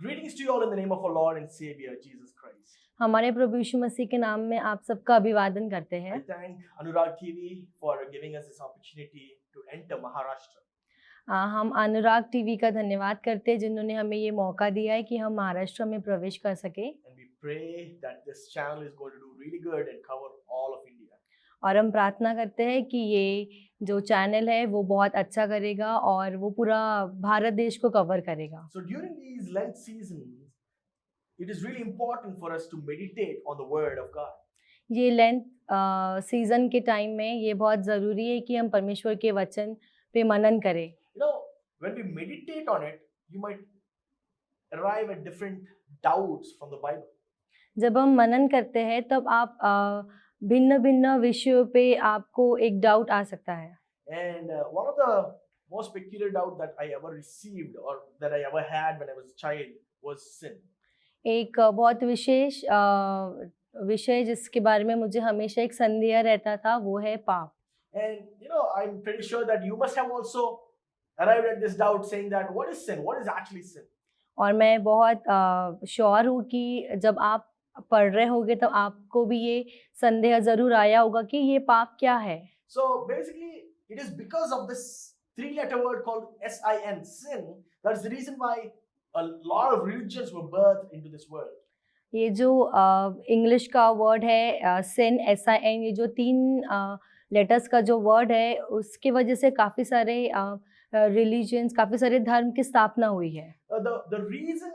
Greetings to you all in the name of our Lord and Savior Jesus Christ. हमारे प्रभु यीशु मसीह के नाम में आप सबका अभिवादन करते I हैं। thank Anurag TV for giving us this opportunity to enter Maharashtra. हम अनुराग टीवी का धन्यवाद करते हैं जिन्होंने हमें ये मौका दिया है कि हम महाराष्ट्र में प्रवेश कर सके। And we pray that this channel is going to do really good and cover all of India. और हम प्रार्थना करते हैं कि ये जो चैनल है वो बहुत अच्छा करेगा और वो पूरा भारत देश को कवर करेगा। So during these Lent seasons, it is really important for us to meditate on the Word of God. ये लेंथ सीजन के टाइम में ये बहुत ज़रूरी है कि हम परमेश्वर के वचन पे मनन करें। You know, when we meditate on it, you might arrive at different doubts from the Bible. जब हम मनन करते हैं तब आप भिन्न भिन्न विषयों पे आपको एक डाउट आ सकता है। And one of the most peculiar doubt that I ever received or that I ever had when I was a child was sin. एक बहुत विशेष विषय जिसके बारे में मुझे हमेशा एक संदेह रहता था वो है पाप। And you know, I'm pretty sure that you must have also arrived at this doubt saying that what is sin? What is actually sin? और मैं बहुत श्योर हूँ कि जब आप पढ़ रहे होगे तब आपको भी ये संदेह ज़रूर आया होगा कि ये पाप क्या है। So basically, it is because of this three-letter word called S-I-N, sin. That's the reason why a lot of religions were birthed into this world. ये जो इंग्लिश का वर्ड है सिन SIN, ये जो 3 लेटर्स का जो वर्ड है उसके वजह से काफ़ी सारे रिलीजन्स, काफ़ी सारे धर्म की स्थापना हुई है। The reason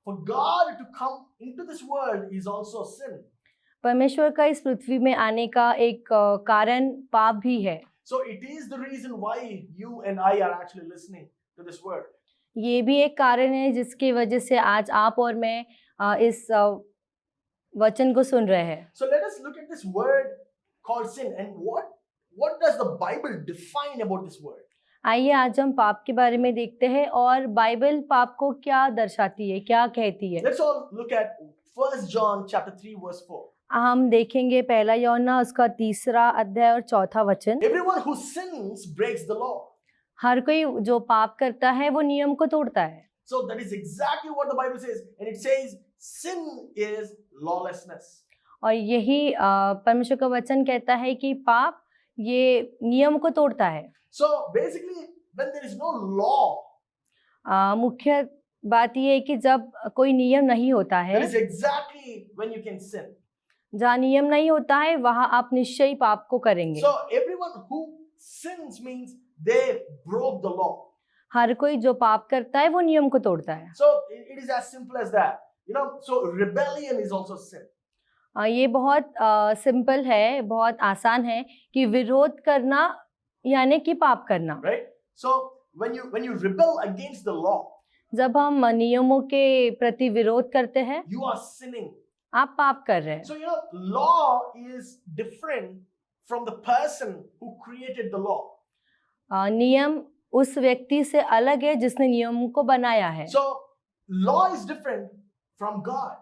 for God to come into this world is also sin. परमेश्वर का इस पृथ्वी में आने का एक कारण पाप भी है। So it is the reason why you and I are actually listening to this word. ये भी एक कारण है जिसकी वजह से आज आप और मैं इस वचन को सुन रहे हैं। So let us look at this word called sin and what does the Bible define about this word? आइए आज हम पाप के बारे में देखते हैं और बाइबल पाप को क्या दर्शाती है, क्या कहती है। Let's all look at 1 John chapter 3 verse 4. हम देखेंगे पहला यूहन्ना उसका 3 अध्याय और 4 वचन। Everyone who sins breaks the law. हर कोई जो पाप करता है वो नियम को तोड़ता है। So that is exactly what the Bible says, and it says sin is lawlessness. और यही परमेश्वर का वचन कहता है कि पाप ये नियम को तोड़ता है। So basically, when there is no law, मुख्य बात ये है कि जब कोई नियम नहीं होता है, that is exactly when you can sin. जहाँ नियम नहीं होता है वहाँ आप निश्चय ही पाप को करेंगे। So everyone who sins means they broke the law. हर कोई जो पाप करता है वो नियम को तोड़ता है। So it is as simple as that. You know, so rebellion is also sin. ये बहुत सिंपल है, बहुत आसान है कि विरोध करना यानी कि पाप करना। Right? So when you rebel against the law, जब हम नियमों के प्रति विरोध करते हैं you are sinning. आप पाप कर रहे हैं। So you know, law is different from the person who created the law. नियम उस व्यक्ति से अलग है जिसने नियम को बनाया है। So law is different from God.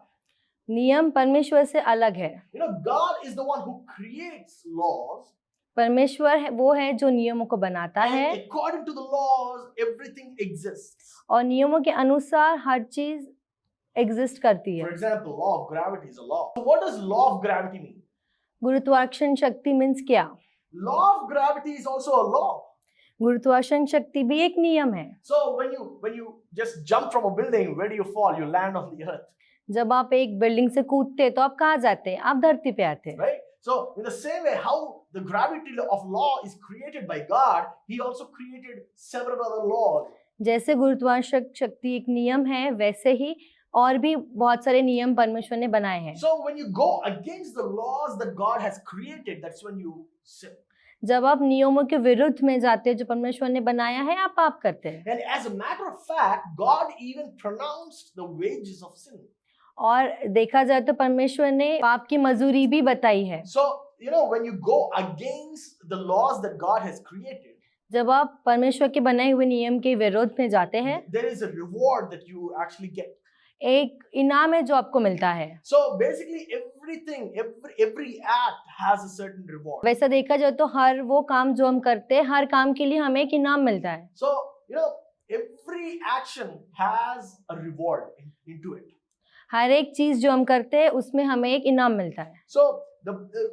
नियम परमेश्वर से अलग है। You know, God is the one who creates laws. परमेश्वर वो है जो नियमों को बनाता है And according to the laws, everything exists. और नियमों के अनुसार हर चीज एग्जिस्ट करती For है। example, law of gravity is a law. So what does law of gravity mean? गुरुत्वाकर्षण शक्ति मीन्स क्या? Law of gravity is also a law. गुरुत्वाकर्षण शक्ति भी एक नियम है। So when you just jump from a building, where do you fall? You land on the earth, जब आप एक बिल्डिंग से कूदते हैं तो आप कहाँ जाते हैं? आप धरती पे आते हैं। right? So in the same way, how the gravity of law is created by God, He also created several other laws. जैसे गुरुत्वाकर्षण शक्ति एक नियम है वैसे ही और भी बहुत सारे नियम परमेश्वर ने बनाए हैं। So when you go against the laws that God has created, that's when you sin. जब आप नियमों के विरुद्ध में जाते हैं जो परमेश्वर ने बनाया है आप पाप करते हैं। And as a matter of fact, God even pronounced the wages of sin. और देखा जाए तो परमेश्वर ने पाप की मजूरी भी बताई है। So you know, when you go against the laws that God has created, जब आप परमेश्वर के बनाए हुए नियम के विरोध में जाते हैं there is a reward that you actually get. एक इनाम है जो आपको मिलता है। So basically everything, every act has a certain reward. वैसा देखा जाए तो हर वो काम जो हम करते हैं हर काम के लिए हमें एक इनाम मिलता है। So you know, every action has a reward. into it. हर एक चीज जो हम करते हैं उसमें हमें एक इनाम मिलता है. So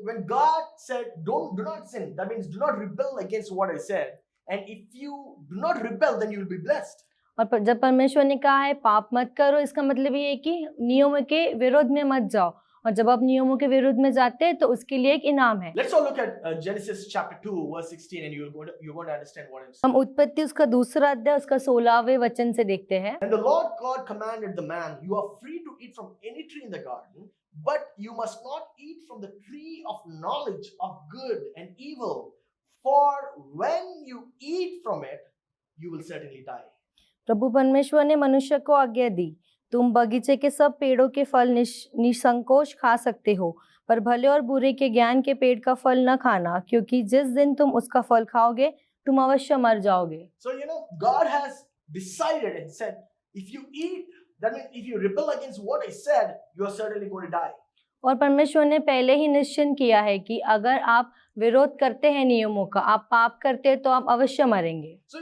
when God said, do not sin, that means do not rebel against what I said. And if you do not rebel, then you will be blessed. और जब परमेश्वर ने कहा है पाप मत करो, इसका मतलब ये है कि नियमों के विरोध में मत जाओ. और जब आप नियमों के विरोध में जाते हैं तो उसके लिए एक इनाम है. Let's all look at Genesis chapter 2 verse 16 and you're going to understand what I'm saying. हम उत्पत्ति उसका दूसरा अध्याय उसका 16वें वचन से देखते हैं. And the Lord God commanded the man, you are free to eat from any tree in the garden, but you must not eat from the tree of knowledge of good and evil, for when you eat from it, you will certainly die. प्रभु परमेश्वर ने मनुष्य को आज्ञा दी, तुम बगीचे के सब पेड़ों के फल निसंकोच खा सकते हो, पर भले और बुरे के ज्ञान के पेड़ का फल न खाना, क्योंकि जिस दिन तुम उसका फल खाओगे तुम अवश्य मर जाओगे. So God has decided and said, if you eat, that means if you rebel against what I said, you are certainly going to die. और परमेश्वर ने पहले ही निश्चय किया है कि अगर आप विरोध करते हैं नियमों का, आप पाप करते हैं तो आप अवश्य मरेंगे. So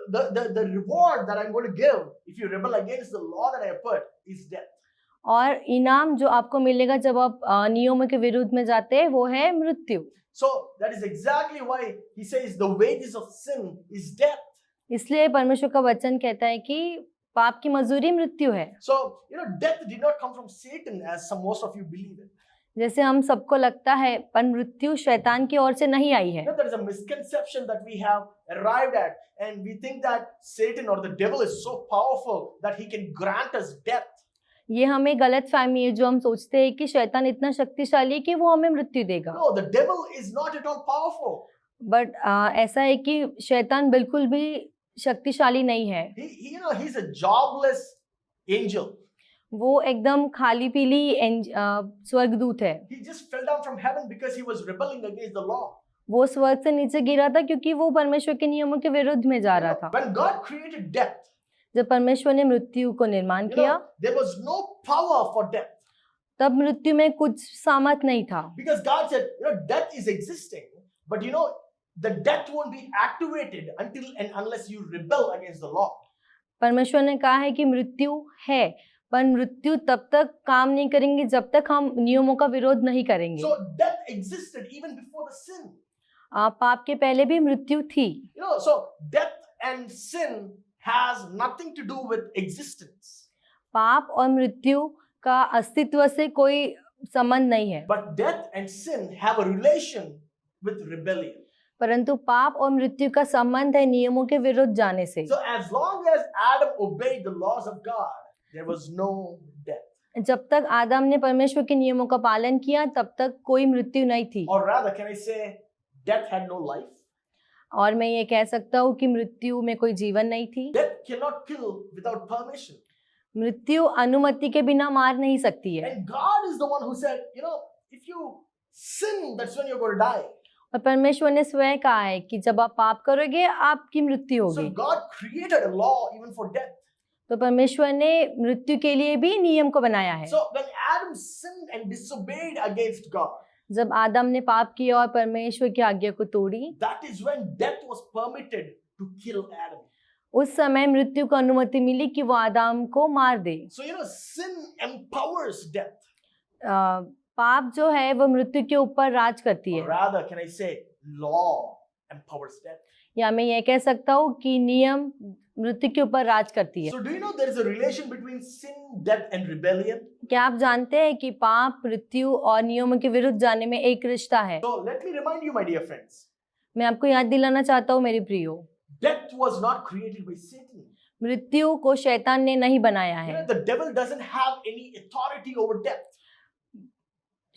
the reward that I'm going to give if you rebel against the law that I have put is death. और इनाम जो आपको मिलेगा जब आप नियमों के विरुद्ध में जाते हैं वो है मृत्यु. So that is exactly why he says the wages of sin is death. इसलिए परमेश्वर का वचन कहता है कि पाप की मजदूरी मृत्यु है. So death did not come from Satan as most of you believe it. जैसे हम सबको लगता है, पर मृत्यु शैतान की ओर से नहीं आई है. There is a misconception that we have arrived at, and we think that Satan or the devil is so powerful that he can grant us death. ये हमें गलत फहमी है जो हम सोचते हैं कि शैतान इतना शक्तिशाली है कि वो हमें मृत्यु देगा. No, the devil is not at all powerful. But ऐसा है कि शैतान बिल्कुल भी शक्तिशाली नहीं है. He's a jobless angel. वो एकदम खाली पीली स्वर्गदूत है. He just fell down from heaven because he was rebelling against the law. वो स्वर्ग से नीचे गिरा था क्योंकि वो परमेश्वर के नियमों के विरुद्ध में जा रहा था. When God created death, जब परमेश्वर ने मृत्यु को निर्माण किया, there was no power for death. तब मृत्यु में कुछ सामर्थ नहीं था. Because God said, death is existing, but the death won't be activated until and unless you rebel against the law. परमेश्वर ने कहा है कि मृत्यु है, पर मृत्यु तब तक काम नहीं करेंगे जब तक हम नियमों का विरोध नहीं करेंगे. So death existed even before the sin. पाप के पहले भी मृत्यु थी. So death and sin has nothing to do with existence. पाप और मृत्यु का अस्तित्व से कोई संबंध नहीं है. But death and sin have a relation with rebellion. परंतु पाप और मृत्यु का संबंध है नियमों के विरुद्ध जाने से. So as long as Adam obeyed the laws of God, there was no death. जब तक आदम ने परमेश्वर के नियमों का पालन किया तब तक कोई मृत्यु नहीं थी. Or rather, can I say, death had no life? और मैं ये कह सकता हूँ कि मृत्यु में कोई जीवन नहीं थी. Death cannot kill without permission. मृत्यु अनुमति के बिना मार नहीं सकती है. And God is the one who said, if you sin, that's when you're going to die. और परमेश्वर ने स्वयं कहा है कि जब आप पाप करोगे आपकी मृत्यु So होगी. God created a law even for death. तो परमेश्वर ने मृत्यु के लिए भी नियम को बनाया है. So when Adam sinned and disobeyed against God, जब आदम ने पाप किया और परमेश्वर की आज्ञा को तोड़ी, that is when death was permitted to kill Adam. उस समय मृत्यु को अनुमति मिली कि वो आदम को मार दे. So sin empowers death. पाप जो है वो मृत्यु के ऊपर राज करती Or है. rather, can I say, law empowers death. या मैं ये कह सकता हूँ कि नियम मृत्यु के ऊपर राज करती है. So do you know there is a relation between sin, death and rebellion? क्या आप जानते हैं कि पाप, मृत्यु और नियमों के विरुद्ध जाने में एक रिश्ता है? So let me remind you, my dear friends, मैं आपको याद दिलाना चाहता हूँ मेरे प्रियो, death was not created by Satan. मृत्यु को शैतान ने नहीं बनाया है. The devil doesn't have any authority over death.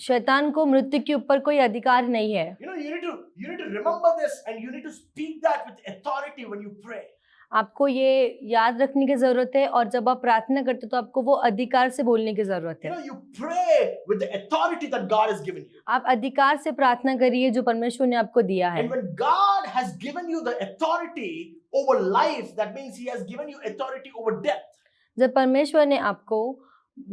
शैतान को मृत्यु के ऊपर कोई अधिकार नहीं है. You need to remember this and you need to speak that with authority when you pray. आपको ये याद रखने की जरूरत है और जब आप प्रार्थना करते हो तो आपको वो अधिकार से बोलने की जरूरत है. You pray with the authority that God has given you. आप अधिकार से प्रार्थना करिए जो परमेश्वर ने आपको दिया है. And when God has given you the authority over life, that means He has given you authority over death. जब परमेश्वर ने आपको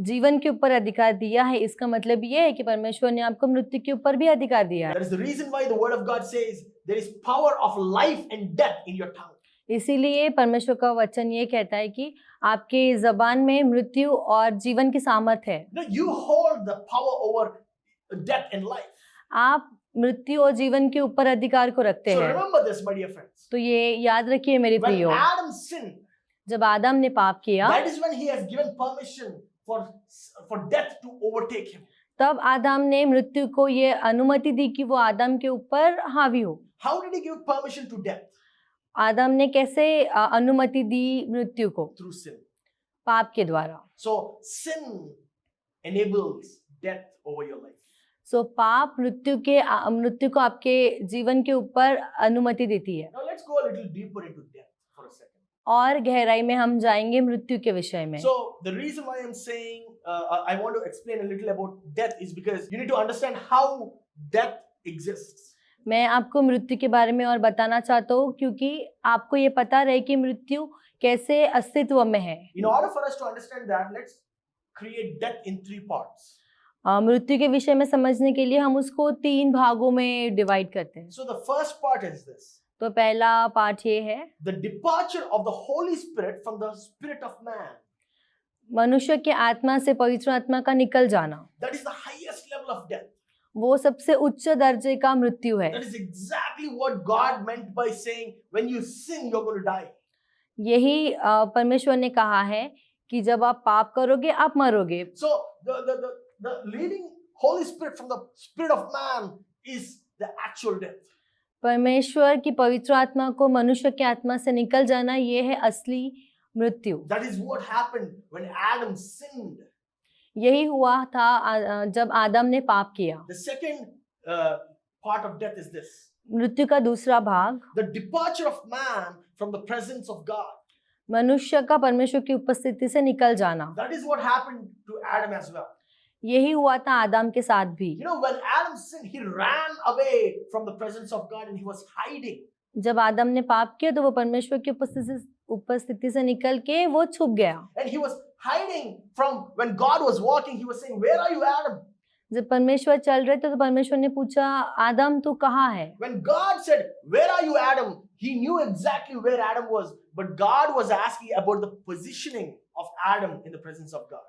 जीवन के ऊपर अधिकार दिया है, इसका मतलब ये है कि परमेश्वर ने आपको मृत्यु के ऊपर भी अधिकार दिया है. That is the reason why the Word of God says there is power of life and death in your tongue. इसीलिए परमेश्वर का वचन ये कहता है कि आपके जबान में मृत्यु और जीवन की सामर्थ्य है। You know, you hold the power over death and life. आप मृत्यु और जीवन के ऊपर अधिकार को रखते So हैं। remember this, my dear friends. तो ये याद रखिए मेरे When प्रियो, Adam sinned, जब आदम ने पाप किया that is when he has given permission for death to overtake him. तब आदम ने मृत्यु को ये अनुमति दी कि वो आदम के ऊपर हावी हो। How did he give permission to death? आदम ने कैसे अनुमति दी मृत्यु को? Through sin. पाप के द्वारा। So sin enables death over your life. सो पाप मृत्यु को आपके जीवन के ऊपर अनुमति देती है। Now let's go a little deeper into death for a second. और गहराई में हम जाएंगे मृत्यु के विषय में। So the reason why I'm saying I want to explain a little about death is because you need to understand how death exists. मैं आपको मृत्यु के बारे में और बताना चाहता हूँ क्योंकि आपको ये पता रहे कि मृत्यु कैसे अस्तित्व में है। In order for us to understand that, let's create death in 3 parts. मृत्यु के विषय में समझने के लिए हम उसको 3 भागों में डिवाइड करते हैं। So the first part is this. तो पहला पार्ट ये है The departure of the Holy Spirit from the spirit of man. मनुष्य के आत्मा से पवित्र आत्मा का निकल जाना। That is the highest level of death. वो सबसे उच्च दर्जे का मृत्यु है। That is exactly what God meant by saying, when you sin, you're going to die. यही परमेश्वर ने कहा है कि जब आप पाप करोगे आप मरोगे। So the leading Holy Spirit from the spirit of man is the actual death. परमेश्वर की पवित्र आत्मा को मनुष्य की आत्मा से निकल जाना ये है असली मृत्यु। That is what happened when Adam sinned. यही हुआ था जब आदम ने पाप किया। The second part of death is this. मृत्यु का दूसरा भाग The departure of man from the presence of God. मनुष्य का परमेश्वर की उपस्थिति से निकल जाना। That is what happened to Adam as well. यही हुआ था आदम के साथ भी। You know, when Adam sinned, he ran away from the presence of God and he was hiding. जब आदम ने पाप किया तो वो परमेश्वर की उपस्थिति से निकल के वो छुप गया। And he was hiding from when God was walking. He was saying, "Where are you, Adam?" जब परमेश्वर चल रहे थे तो परमेश्वर ने पूछा, आदम तू कहाँ है? When God said, "Where are you, Adam?" he knew exactly where Adam was, but God was asking about the positioning of Adam in the presence of God.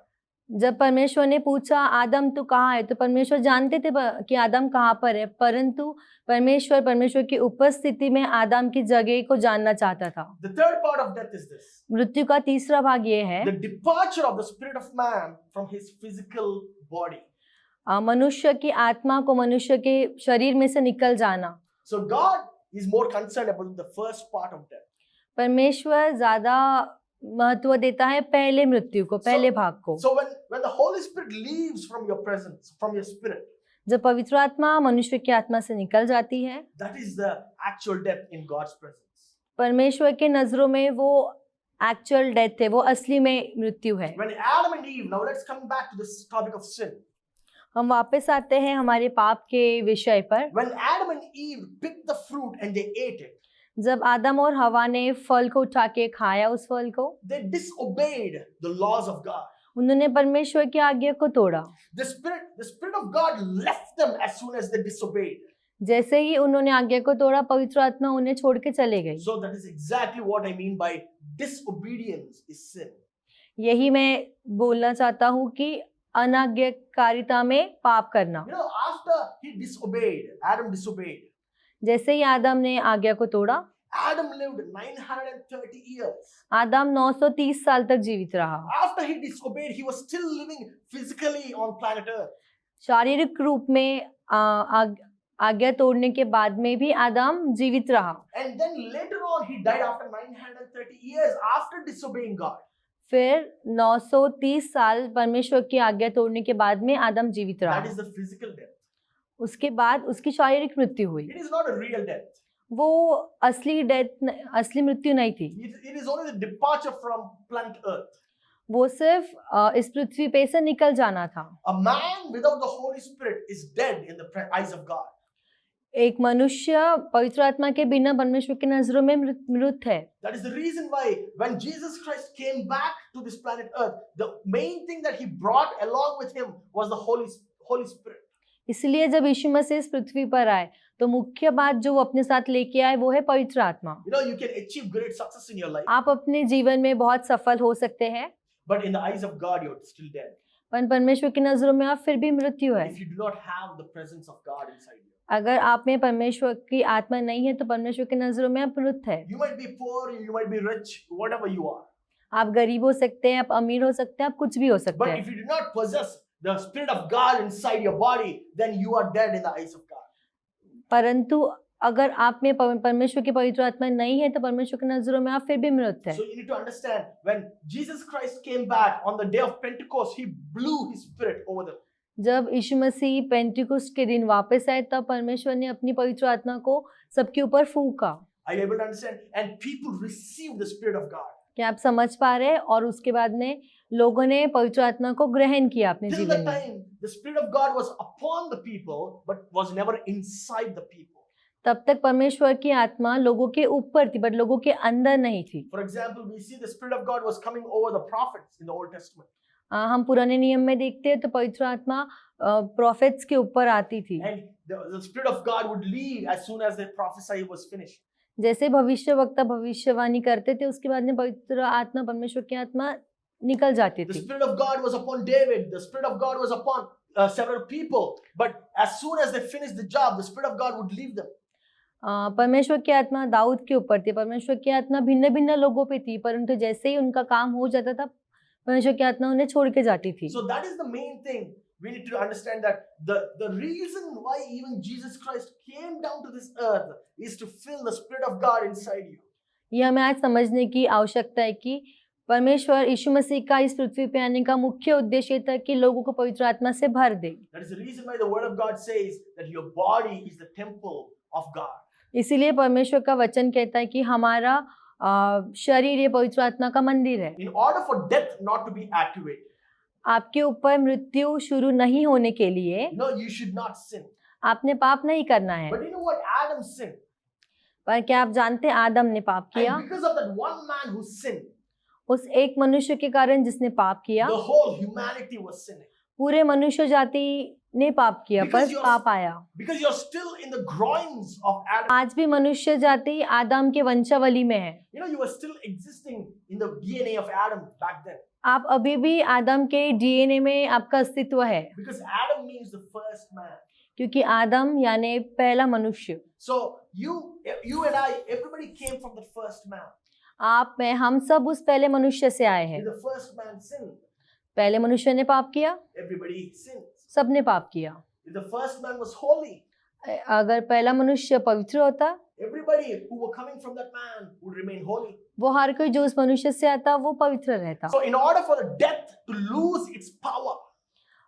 जब परमेश्वर ने पूछा आदम तू कहाँ है तो परमेश्वर जानते थे कि आदम कहाँ पर है, परंतु परमेश्वर की उपस्थिति में आदम की जगह को जानना चाहता था। The third part of death is this. मृत्यु का तीसरा भाग ये है The departure of the spirit of man from his physical body. मनुष्य की आत्मा को मनुष्य के शरीर में से निकल जाना। So God is more concerned about the first part of death. परमेश्वर ज्यादा महत्व देता है पहले मृत्यु को, पहले भाग को। So when the Holy Spirit leaves from your presence, from your spirit, जब पवित्र आत्मा मनुष्य की आत्मा से निकल जाती है, that is the actual death in God's presence. परमेश्वर के नजरों में वो एक्चुअल डेथ है, वो असली में मृत्यु है। When Adam and Eve, now let's come back to this topic of sin. हम वापस आते हैं हमारे पाप के विषय पर। When Adam and Eve picked the fruit and they ate it, जब आदम और हवा ने फल को उठा के खाया उस फल को, they disobeyed the laws of God. उन्होंने परमेश्वर की आज्ञा को तोड़ा। The spirit of God left them as soon as they disobeyed. जैसे ही उन्होंने आज्ञा को तोड़ा पवित्र आत्मा उन्हें छोड़ के चले गई। So that is exactly what I mean by disobedience is sin. यही मैं बोलना चाहता हूँ कि अनाज्ञाकारिता में पाप करना। You know, after he disobeyed, Adam disobeyed. जैसे ही आदम ने आज्ञा को तोड़ा, Adam lived 930 years. आदम 930 साल तक जीवित रहा। After he disobeyed, he was still living physically on planet Earth. शारीरिक रूप में आज्ञा तोड़ने के बाद में भी आदम जीवित रहा। And then later on, he died after 930 years after disobeying God. फिर 930 साल परमेश्वर की आज्ञा तोड़ने के बाद में आदम जीवित रहा। That is the physical death. उसके बाद उसकी शारीरिक मृत्यु हुई। It is not a real death. वो असली मृत्यु नहीं थी। It is only the departure from planet Earth. वो सिर्फ इस पृथ्वी पे से निकल जाना था। A man without the Holy Spirit is dead in the eyes of God. एक मनुष्य पवित्र आत्मा के बिना परमेश्वर की नजरों में मृत है। That is the reason why when Jesus Christ came back to this planet Earth, the main thing that he brought along with him was the Holy Spirit. इसलिए जब यीशु मसीह इस पृथ्वी पर आए तो मुख्य बात जो वो अपने साथ लेके आए वो है पवित्र आत्मा। You know, you can achieve great success in your life, आप अपने जीवन में बहुत सफल हो सकते हैं, but in the eyes of God, you're still dead. पर परमेश्वर की नजरों में आप फिर भी मृत्यु है। If you do not have the presence of God inside you. अगर आप में परमेश्वर की आत्मा नहीं है तो परमेश्वर की नजरों में आप मृत है। You might be poor, you might be rich, whatever you are. आप गरीब हो सकते हैं, आप अमीर हो सकते हैं, आप कुछ भी हो सकते But हैं, if you do not possess the Spirit of God inside your body, then you are dead in the eyes of God. परंतु अगर आप में परमेश्वर की पवित्र आत्मा नहीं है तो परमेश्वर की नजरों में आप फिर भी मृत है। So you need to understand, when Jesus Christ came back on the day of Pentecost, he blew his Spirit over them. जब यीशु मसीह पेंटिकुस्ट के दिन वापस आए तब परमेश्वर ने अपनी पवित्र आत्मा को सबके ऊपर फूंका। Are you able to understand? And people received the Spirit of God. क्या आप समझ पा रहे हैं? और उसके बाद में लोगों ने पवित्र आत्मा को ग्रहण किया अपने Till जीवन the में। time, the Spirit of God was upon the people, but was never inside the people. तब तक परमेश्वर की आत्मा लोगों के ऊपर थी बट लोगों के अंदर नहीं थी। For example, we see the Spirit of God was coming over the prophets in the Old Testament. हम पुराने नियम में देखते हैं तो पवित्र आत्मा प्रोफेट्स के ऊपर आती थी। And the Spirit of God would leave as soon as the prophecy was finished. जैसे भविष्यवक्ता भविष्यवाणी करते थे उसके बाद में पवित्र आत्मा परमेश्वर की आत्मा निकल जाती The थी। Spirit of God was upon David. The Spirit of God was upon several people. But as soon as they finished the job, the Spirit of God would leave them. परमेश्वर की आत्मा दाऊद के ऊपर थी, परमेश्वर की आत्मा भिन्न भिन्न लोगों पे थी, परंतु जैसे ही उनका काम हो जाता था परमेश्वर की आत्मा उन्हें छोड़ के जाती थी। So that is the main thing. We need to understand that the reason why even Jesus Christ came down to this earth is to fill the Spirit of God inside you. ये हमें आज समझने की आवश्यकता है कि परमेश्वर यीशु मसीह का इस पृथ्वी पे आने का मुख्य उद्देश्य था कि लोगों को पवित्र आत्मा से भर दे। That is the reason why the Word of God says that your body is the temple of God. इसीलिए परमेश्वर का वचन कहता है कि हमारा शरीर ये पवित्र आत्मा का मंदिर है। In order for death not to be accurate, आपके ऊपर मृत्यु शुरू नहीं होने के लिए you should not sin. आपने पाप नहीं करना है। But you know what? Adam sinned. पर क्या आप जानते हैं आदम ने पाप किया? And because of that one man who sinned, उस एक मनुष्य के कारण जिसने पाप किया the whole humanity was sinning. पूरे मनुष्य जाति ने पाप किया, पर पाप आया। Because you're still in the groins of Adam. आज भी मनुष्य जाति आदम के वंशावली में है। You were still existing in the DNA of Adam back then. आप अभी भी आदम के डीएनए में आपका अस्तित्व है। Because Adam means the first man. क्योंकि आदम यानी पहला मनुष्य। So you and I, everybody came from the first man. आप में हम सब उस पहले मनुष्य से आए हैं। If the first man sinned, पहले मनुष्य ने पाप किया, everybody sins. सबने पाप किया। If the first man was holy, अगर पहला मनुष्य पवित्र होता, everybody who were coming from that man would remain holy. वो हर कोई जो उस मनुष्य से आता वो पवित्र रहता। So in order for the death to lose its power,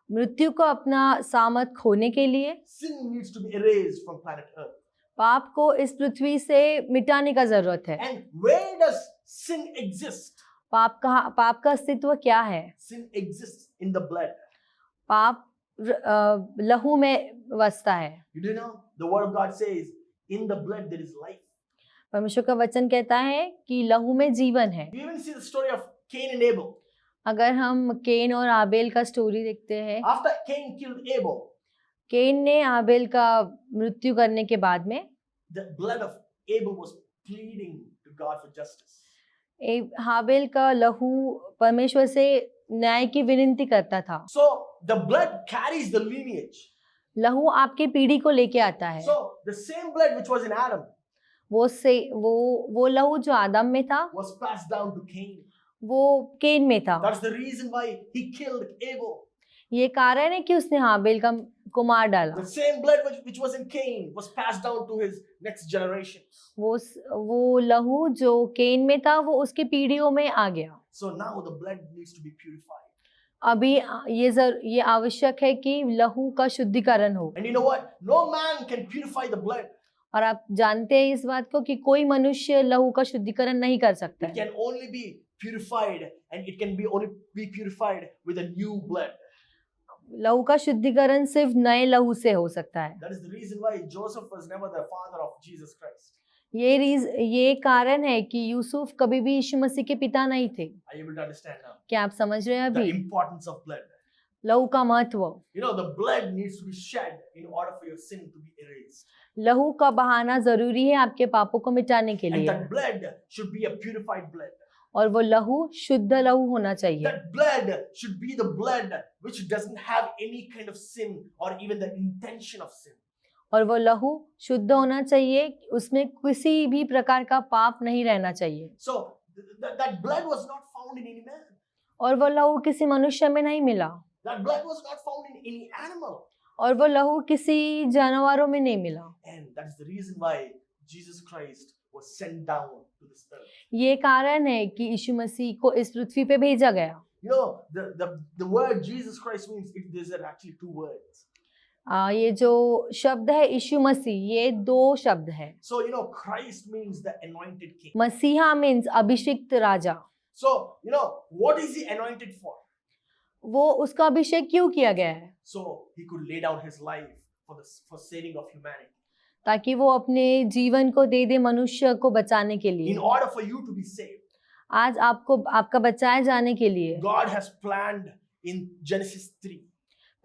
मृत्यु को अपना सामर्थ खोने के लिए sin needs to be erased from planet Earth. पाप को इस पृथ्वी से मिटाने का जरूरत है। And where does sin exist? पाप का अस्तित्व क्या है? Sin exists in the blood. पाप लहू में बसता है। You do know the word of God says, in the blood there is life. परमेश्वर का वचन कहता है कि लहू में जीवन है। You even see the story of Cain and Abel. अगर हम केन और आबेल का स्टोरी देखते हैं, After Cain killed Abel, केन ने आबेल का मृत्यु करने के बाद में the blood of Abel was pleading to God for justice. हाबेल का लहू परमेश्वर से न्याय की विनती करता था। So the blood carries the lineage. लहू आपकी पीढ़ी को लेके आता है। So the same blood which was in Adam वो लहू जो आदम में था was passed down to Cain. वो केन में था। That's the reason why he killed Abel. ये कारण है कि उसने हाबेल को मार डाला। The same blood which was in Cain was passed down to his next generation. वो लहू जो केन में था वो उसकी पीढ़ियों में आ गया। So now the blood needs to be purified. अभी ये आवश्यक है कि लहू का शुद्धिकरण हो। And you know what? No man can purify the blood. और आप जानते हैं इस बात को कि कोई मनुष्य लहू का शुद्धिकरण नहीं कर सकता It है। can only be purified, and it can only be purified with a new blood. लहू का शुद्धिकरण सिर्फ नए लहू से हो सकता है। That is the reason why Joseph was never the father of Jesus Christ. ये कारण है कि यूसुफ कभी भी यीशु मसीह के पिता नहीं थे। Are you able to understand now? क्या आप समझ रहे हैं The अभी importance of blood. लहू का महत्व, You know, the blood needs to be shed in order for your sin to be erased. लहू का बहाना जरूरी है आपके पापों को मिटाने के And लिए, that blood should be a purified blood. और वो लहू शुद्ध लहू होना चाहिए. That blood should be the blood which doesn't have any kind of sin or even the intention of sin. और वो लहू शुद्ध होना चाहिए, उसमें किसी भी प्रकार का पाप नहीं रहना चाहिए. So that blood was not found in any man. और वो लहू किसी मनुष्य में नहीं मिला, That blood was not found in any animal. और वो लहू किसी जानवरों में नहीं मिला. And that's the reason why Jesus Christ was sent down to this earth. ये कारण है कि यीशु मसीह को इस पृथ्वी पे भेजा गया. You know, the word Jesus Christ means, there's actually two words. ये जो शब्द है यीशु मसीह, ये दो शब्द है. So, you know, Christ means the anointed king. मसीहा मीन्स अभिषिक्त राजा. So, you know, what is he anointed for? वो उसका अभिषेक क्यों किया गया है? So he could lay down his life for saving of humanity. ताकि वो अपने जीवन को दे दे मनुष्य को बचाने के लिए. In order for you to be saved, आज आपको आपका बचाए जाने के लिए God has planned in Genesis 3.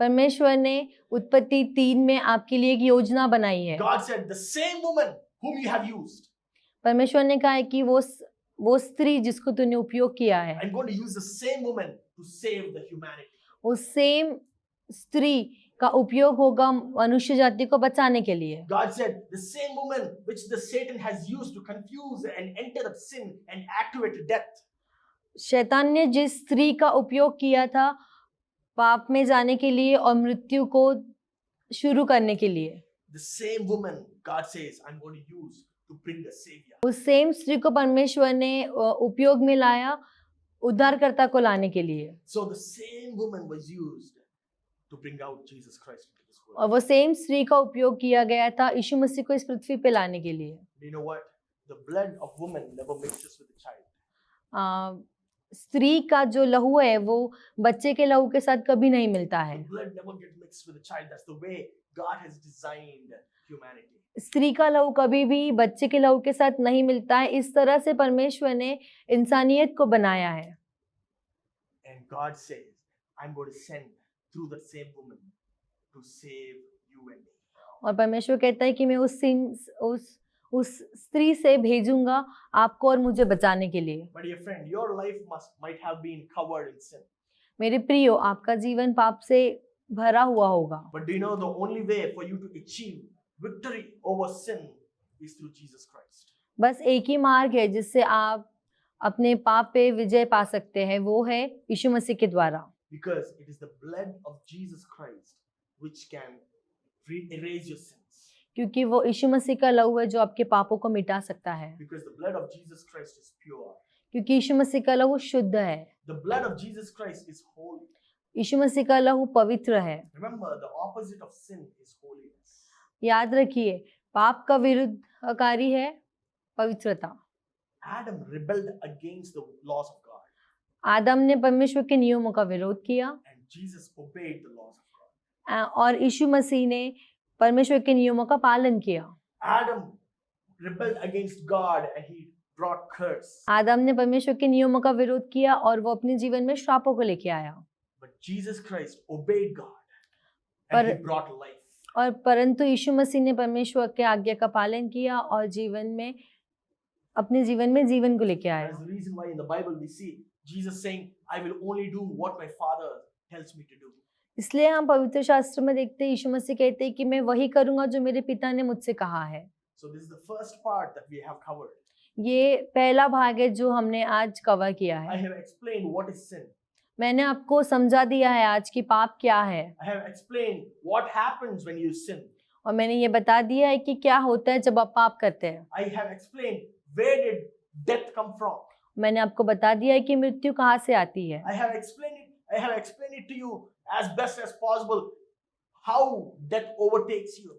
परमेश्वर ने उत्पत्ति 3 में आपके लिए एक योजना बनाई है. God said, the same woman whom you have used, परमेश्वर ने कहा है कि वो स्त्री जिसको तूने उपयोग किया है, I'm going to use the same woman to save the humanity. उस सेम स्त्री का उपयोग होगा मनुष्य जाति को बचाने के लिए. God said, the same woman which the Satan has used to confuse and enter the sin and activate death. शैतान ने जिस स्त्री का उपयोग किया था पाप में जाने के लिए और मृत्यु को शुरू करने के लिए, The same woman, God says, I'm going to use to bring the Savior. उस सेम स्त्री को परमेश्वर ने उपयोग में लाया उद्धारकर्ता को लाने के लिए. So the same woman was used to bring out Jesus Christ into this world. और वो सेम स्त्री का उपयोग किया गया था यीशु मसीह को इस पृथ्वी पे लाने के लिए. Do you know what? The blood of woman never mixes with the child. स्त्री का जो लहू है वो बच्चे के लहू के साथ कभी नहीं मिलता है. The blood never gets mixed with the child. That's the way God has designed humanity. स्त्री का लहू कभी भी बच्चे के लहू के साथ नहीं मिलता है. इस तरह से परमेश्वर ने इंसानियत को बनाया है. And God says, I'm going to send through the same woman to save you and me. और परमेश्वर कहता है कि मैं उस स्त्री से भेजूंगा आपको और मुझे बचाने के लिए. My dear friend, your life might have been covered in sin. मेरे प्रियो, आपका जीवन पाप से भरा हुआ होगा. But do you know the only way for you to achieve victory over sin is through Jesus Christ. बस एक ही मार्ग है जिससे आप अपने पाप पे विजय पा सकते हैं, वो है यीशु मसीह के द्वारा. Because it is the blood of Jesus Christ which can erase your sins. क्योंकि वो यीशु मसीह का लहू है जो आपके पापों को मिटा सकता है. Because the blood of Jesus Christ is pure. क्योंकि यीशु मसीह का लहू शुद्ध है. The blood of Jesus Christ is holy. यीशु मसीह का लहू पवित्र है. Remember, the opposite of sin is holiness. याद रखिए, पाप का विरुद्धकारी है पवित्रता. Adam rebelled against the laws of God. आदम ने परमेश्वर के नियमों का विरोध किया And Jesus obeyed the laws of God. और यीशु मसीह ने परमेश्वर के नियमों का पालन किया. Adam rebelled against God and he brought curse. आदम ने परमेश्वर के नियमों का विरोध किया और वो अपने जीवन में श्रापों को लेके आया. But Jesus Christ obeyed God and he brought life. और परंतु यीशु मसीह ने परमेश्वर के आज्ञा का पालन किया और अपने जीवन में जीवन को लेके आया. That's the reason why in the Bible we see Jesus saying, I will only do what my Father tells me to do. इसलिए हम पवित्र शास्त्र में देखते हैं यीशु मसीह कहते हैं कि मैं वही करूंगा जो मेरे पिता ने मुझसे कहा है. So this is the first part that we have covered. ये पहला भाग है जो हमने आज कवर किया I है. have explained what is sin. मैंने आपको समझा दिया है आज की पाप क्या है, I have explained what happens when you sin. और मैंने ये बता दिया है कि क्या होता है जब आप पाप करते हैं. I have explained where did death come from. मैंने आपको बता दिया है कि मृत्यु कहाँ से आती है. I have explained it to you as best as possible how death overtakes you.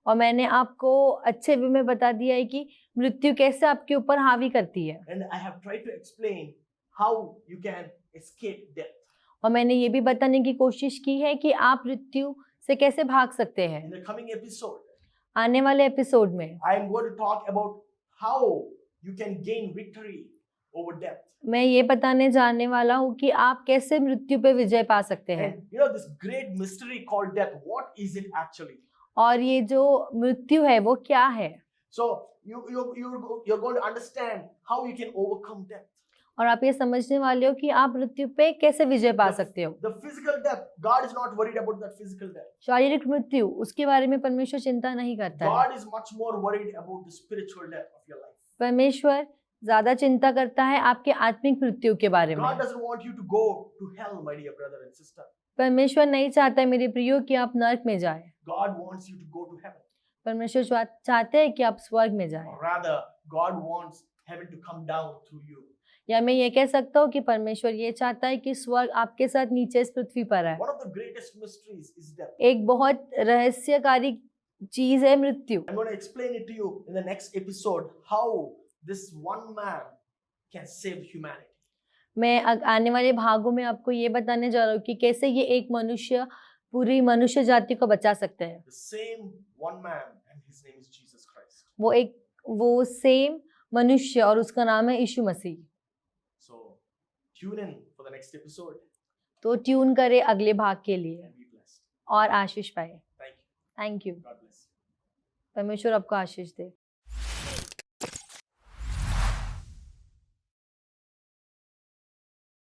और मैंने आपको अच्छे वे में बता दिया है कि मृत्यु कैसे आपके ऊपर हावी करती है. And I have tried to explain how you can escape death. और मैंने ये भी बताने की कोशिश की है कि आप मृत्यु से कैसे भाग सकते हैं. In the coming episode, आने वाले एपिसोड में I am going to talk about how you can gain victory over death. मैं ये बताने जानने वाला हूँ कि आप कैसे मृत्यु पे विजय पा सकते हैं। And you know this great mystery called death, what is it actually? और ये जो मृत्यु है वो क्या है। So you're going to understand how you can overcome death. और आप ये समझने वाले हो कि आप मृत्यु पे कैसे विजय पा सकते हो। The physical death, God is not worried about that physical death. शारीरिक मृत्यु उसके बारे में परमेश्वर चिंता नहीं करता है। God is much more worried about the spiritual death of your life. परमेश्वर ज्यादा चिंता करता है आपके आत्मिक मृत्यु के बारे में। God doesn't want you to go to hell, my dear brother and sister. परमेश्वर नहीं चाहता है मेरे प्रियो कि आप नरक में जाएं। God wants you to go to heaven. परमेश्वर चाहते हैं कि आप स्वर्ग में जाएं। Or rather, God wants heaven to come down through you. या मैं ये कह सकता हूँ कि परमेश्वर ये चाहता है कि स्वर्ग आपके साथ नीचे इस पृथ्वी पर है। One of the greatest mysteries is death. एक बहुत रहस्यकारी चीज है मृत्यु। I'm going to explain it to you in the next episode how this one man can save humanity. मैं आने वाले भागों में आपको ये बताने जा रहा हूँ कि कैसे ये एक मनुष्य पूरी मनुष्य जाति को बचा सकते हैं। The same one man, and his name is Jesus Christ. वो सेम मनुष्य और उसका नाम है यीशु मसीह। So tune in for the next episode तो ट्यून करें अगले भाग के लिए and be blessed. और आशीष पाए। Thank you. Thank you. God bless you. परमेश्वर आपको आशीष दे।